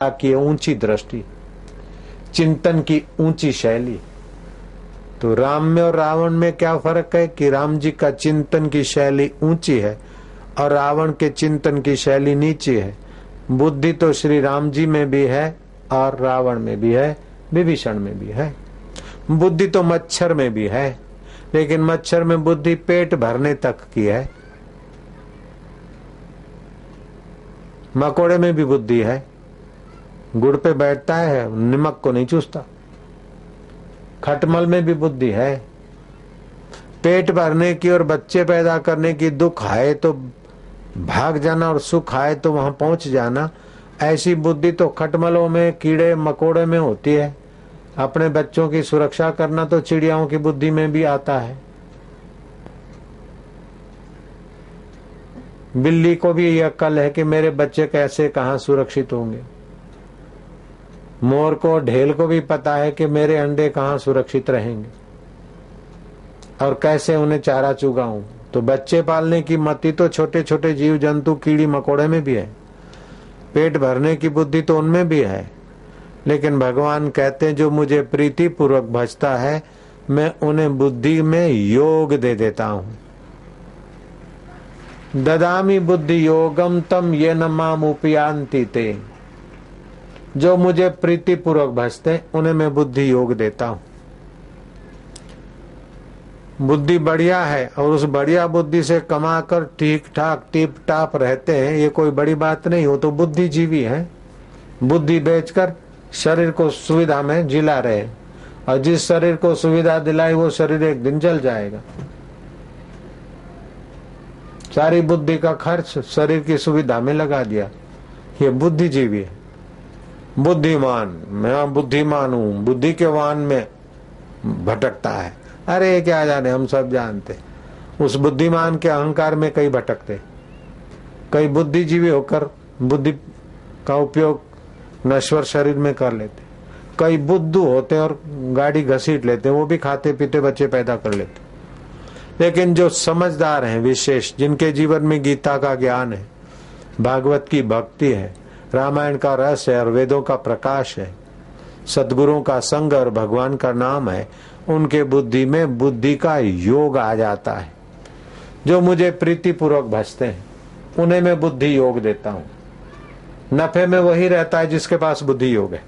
की ऊंची दृष्टि, चिंतन की ऊंची शैली। तो राम में और रावण में क्या फर्क है कि राम जी का चिंतन की शैली ऊंची है और रावण के चिंतन की शैली नीची है। बुद्धि तो श्री राम जी में भी है और रावण में भी है, विभीषण में भी है। बुद्धि तो मच्छर में भी है, लेकिन मच्छर में बुद्धि पेट भरने तक की है। मकोड़े में भी बुद्धि है, गुड़ पे बैठता है, नमक को नहीं चूसता। खटमल में भी बुद्धि है, पेट भरने की और बच्चे पैदा करने की। दुख आए तो भाग जाना और सुख आए तो वहां पहुंच जाना। ऐसी बुद्धि तो खटमलों में, कीड़े मकोड़े में होती है। अपने बच्चों की सुरक्षा करना तो चिड़ियाओं की बुद्धि में भी आता है। बिल्ली को भी यह अक्ल है कि मेरे बच्चे कैसे कहां सुरक्षित होंगे। मोर को, ढेल को भी पता है कि मेरे अंडे कहां सुरक्षित रहेंगे और कैसे उन्हें चारा चुगाऊं। तो बच्चे पालने की मति तो छोटे छोटे जीव जंतु, कीड़ी मकोड़े में भी है। पेट भरने की बुद्धि तो उनमें भी है। लेकिन भगवान कहते हैं जो मुझे प्रीति पूर्वक भजता है, मैं उन्हें बुद्धि में योग दे देता हूं। ददामी बुद्धि योगम तम ये न माम उपयांति ते। जो मुझे प्रीति पूर्वक भजते उन्हें मैं बुद्धि योग देता हूं। बुद्धि बढ़िया है और उस बढ़िया बुद्धि से कमाकर ठीक ठाक टिप टाप रहते हैं, ये कोई बड़ी बात नहीं हो तो बुद्धिजीवी है। बुद्धि बेचकर शरीर को सुविधा में जिला रहे, और जिस शरीर को सुविधा दिलाई वो शरीर एक दिन जल जाएगा। सारी बुद्धि का खर्च शरीर की सुविधा में लगा दिया, ये बुद्धिजीवी है। बुद्धिमान, मैं बुद्धिमान हूं, बुद्धि के वाहन में भटकता है। अरे क्या जाने, हम सब जानते। उस बुद्धिमान के अहंकार में कई भटकते, कई बुद्धिजीवी होकर बुद्धि का उपयोग नश्वर शरीर में कर लेते। कई बुद्धू होते और गाड़ी घसीट लेते, वो भी खाते पीते बच्चे पैदा कर लेते। लेकिन जो समझदार हैं, विशेष जिनके जीवन में गीता का ज्ञान है, भागवत की भक्ति है, रामायण का रस है और वेदों का प्रकाश है, सद्गुरुओं का संग और भगवान का नाम है, उनके बुद्धि में बुद्धि का योग आ जाता है। जो मुझे प्रीति पूर्वक भजते हैं उन्हें मैं बुद्धि योग देता हूं। नफे में वही रहता है जिसके पास बुद्धि योग है।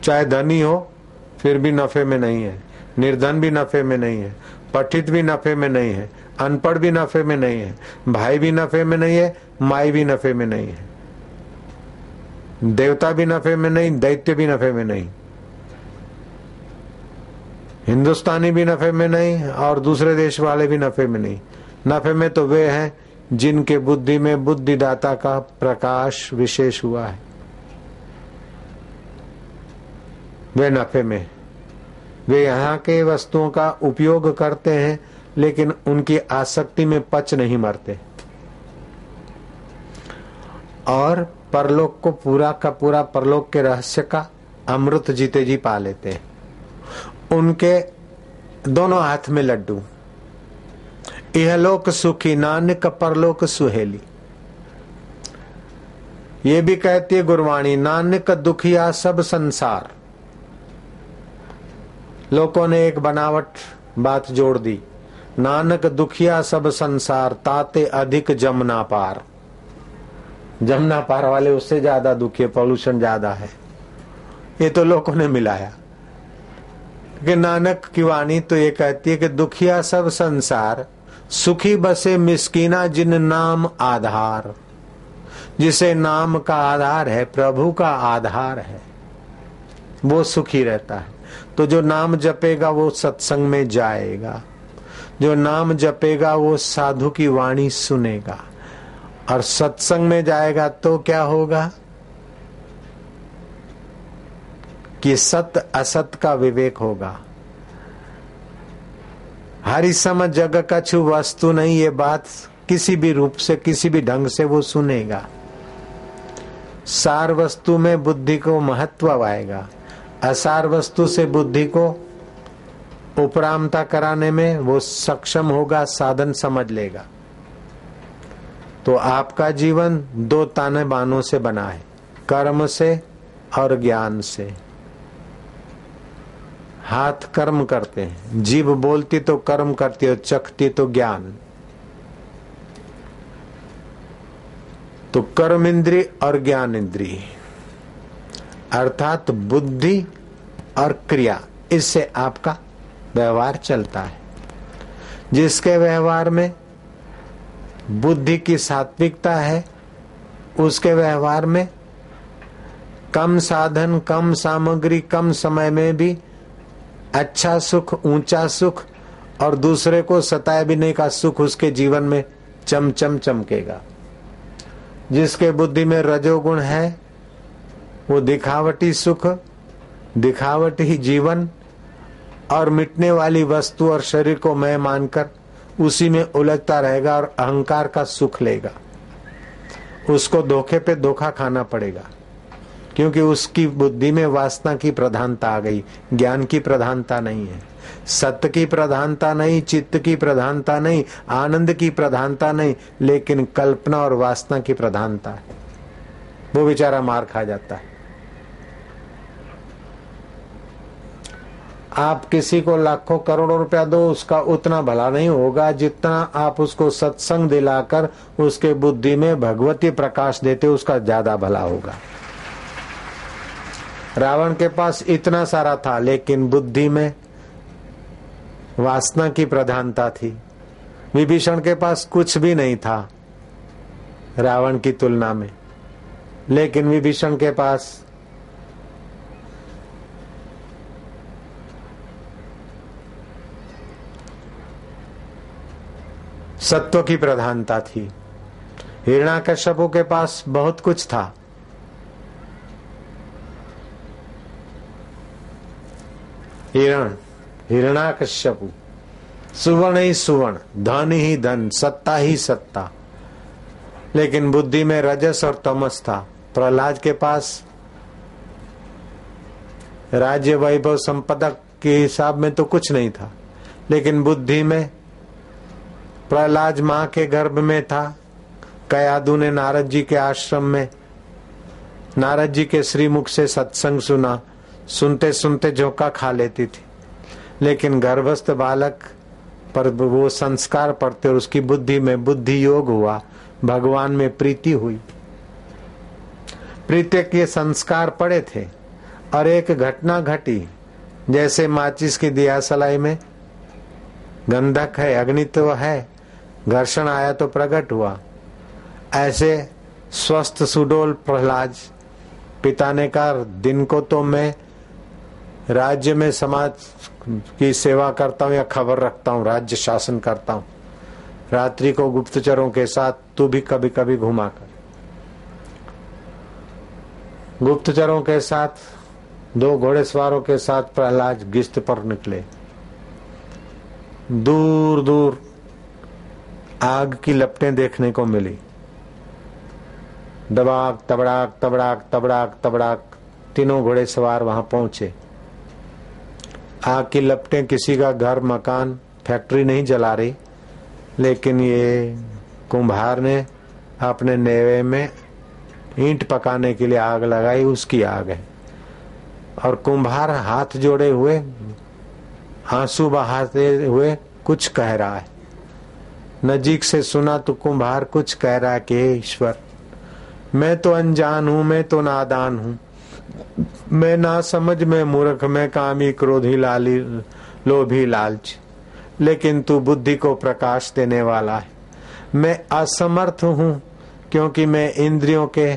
चाहे धनी हो फिर भी नफे में नहीं है, निर्धन भी नफे में नहीं है, पठित भी नफे में नहीं है, अनपढ़ भी नफे में नहीं है, भाई भी नफे में नहीं है, माई भी नफे में नहीं है, देवता भी नफे में नहीं, दैत्य भी नफे में नहीं, हिंदुस्तानी भी नफे में नहीं और दूसरे देश वाले भी नफे में नहीं। नफे में तो वे हैं जिनके बुद्धि में बुद्धिदाता का प्रकाश विशेष हुआ है, वे नफे में। वे यहाँ के वस्तुओं का उपयोग करते हैं लेकिन उनकी आसक्ति में पच नहीं मरते और परलोक को पूरा का पूरा, परलोक के रहस्य का अमृत जीते जी पा लेते हैं। उनके दोनों हाथ में लड्डू, इहलोक सुखी नानक परलोक सुहेली। ये भी कहती है गुरवाणी, नानक दुखिया सब संसार। लोगों ने एक बनावट बात जोड़ दी, नानक दुखिया सब संसार, ताते अधिक जमुना पार। जमुना पार वाले उससे ज्यादा दुखी, पॉल्यूशन ज्यादा है, ये तो लोगों ने मिलाया। कि नानक की वाणी तो ये कहती है कि दुखिया सब संसार, सुखी बसे मिस्कीना जिन नाम आधार। जिसे नाम का आधार है, प्रभु का आधार है, वो सुखी रहता है। तो जो नाम जपेगा वो सत्संग में जाएगा, जो नाम जपेगा वो साधु की वाणी सुनेगा और सत्संग में जाएगा तो क्या होगा कि सत्य असत का विवेक होगा। हरि सम जग कछु वस्तु नहीं, ये बात किसी भी रूप से, किसी भी ढंग से वो सुनेगा। सार वस्तु में बुद्धि को महत्व आएगा, असार वस्तु से बुद्धि को उपरामता कराने में वो सक्षम होगा, साधन समझ लेगा। तो आपका जीवन दो ताने बानों से बना है, कर्म से और ज्ञान से। हाथ कर्म करते हैं, जीभ बोलती तो कर्म करती है, चखती तो ज्ञान। तो कर्म इंद्री और ज्ञान इंद्री अर्थात बुद्धि और क्रिया, इससे आपका व्यवहार चलता है। जिसके व्यवहार में बुद्धि की सात्विकता है, उसके व्यवहार में कम साधन, कम सामग्री, कम समय में भी अच्छा सुख, ऊंचा सुख और दूसरे को सताए बिना का सुख उसके जीवन में चमचम चमकेगा। जिसके बुद्धि में रजोगुण है वो दिखावटी सुख, दिखावटी जीवन और मिटने वाली वस्तु और शरीर को मैं मानकर उसी में उलझता रहेगा और अहंकार का सुख लेगा। उसको धोखे पे धोखा खाना पड़ेगा, क्योंकि उसकी बुद्धि में वासना की प्रधानता आ गई, ज्ञान की प्रधानता नहीं है, सत्य की प्रधानता नहीं, चित्त की प्रधानता नहीं, आनंद की प्रधानता नहीं, लेकिन कल्पना और वासना की प्रधानता है। वो बेचारा मार खा जाता है। आप किसी को लाखों करोड़ों रुपया दो, उसका उतना भला नहीं होगा जितना आप उसको सत्संग दिलाकर उसके बुद्धि में भगवती प्रकाश देते, उसका ज्यादा भला होगा। रावण के पास इतना सारा था, लेकिन बुद्धि में वासना की प्रधानता थी। विभीषण के पास कुछ भी नहीं था रावण की तुलना में, लेकिन विभीषण के पास सत्व की प्रधानता थी। हिरण्याकश्यपु के पास बहुत कुछ था, हिरण्याकश्यपु, सुवर्ण ही सुवर्ण, धन ही धन, सत्ता ही सत्ता, लेकिन बुद्धि में रजस और तमस था। प्रहलाद के पास राज्य, वैभव, संपदा के हिसाब में तो कुछ नहीं था, लेकिन बुद्धि में प्रहलाद मां के गर्भ में था। कयादू ने नारद जी के आश्रम में नारद जी के श्रीमुख से सत्संग सुना, सुनते सुनते झोंका खा लेती थी, लेकिन गर्भस्थ बालक पर वो संस्कार पड़ते और उसकी बुद्धि में बुद्धि योग हुआ, भगवान में प्रीति हुई। प्रीति के संस्कार पड़े थे और एक घटना घटी, जैसे माचिस की दिया सलाई में गंधक है, अग्नित्व है, घर्षण आया तो प्रकट हुआ। ऐसे स्वस्थ सुडोल प्रहलाद पिता ने कहा, दिन को तो मैं राज्य में समाज की सेवा करता हूँ या खबर रखता हूँ, राज्य शासन करता हूँ, रात्रि को गुप्तचरों के साथ तू भी कभी कभी घुमा कर। गुप्तचरों के साथ 2 घोड़ेसवारों के साथ प्रहलाद गिश्त पर निकले। दूर दूर आग की लपटें देखने को मिली। दबाक तबड़ाक तबड़ाक तबड़ाक तबड़ाक, तीनों घोड़े सवार वहां पहुंचे। आग की लपटें किसी का घर, मकान, फैक्ट्री नहीं जला रही, लेकिन ये कुम्हार ने अपने नेवे में ईंट पकाने के लिए आग लगाई, उसकी आग है। और कुम्हार हाथ जोड़े हुए, आंसू बहाते हुए कुछ कह रहा है। नजीक से सुना तो कुम्हार कुछ कह रहा है कि हे ईश्वर, मैं तो अनजान हूं, मैं तो नादान हूं, मैं ना समझ में मूर्ख, मैं कामी क्रोधी लाली लोभी लालच, लेकिन तू बुद्धि को प्रकाश देने वाला है। मैं असमर्थ हूं क्योंकि मैं इंद्रियों के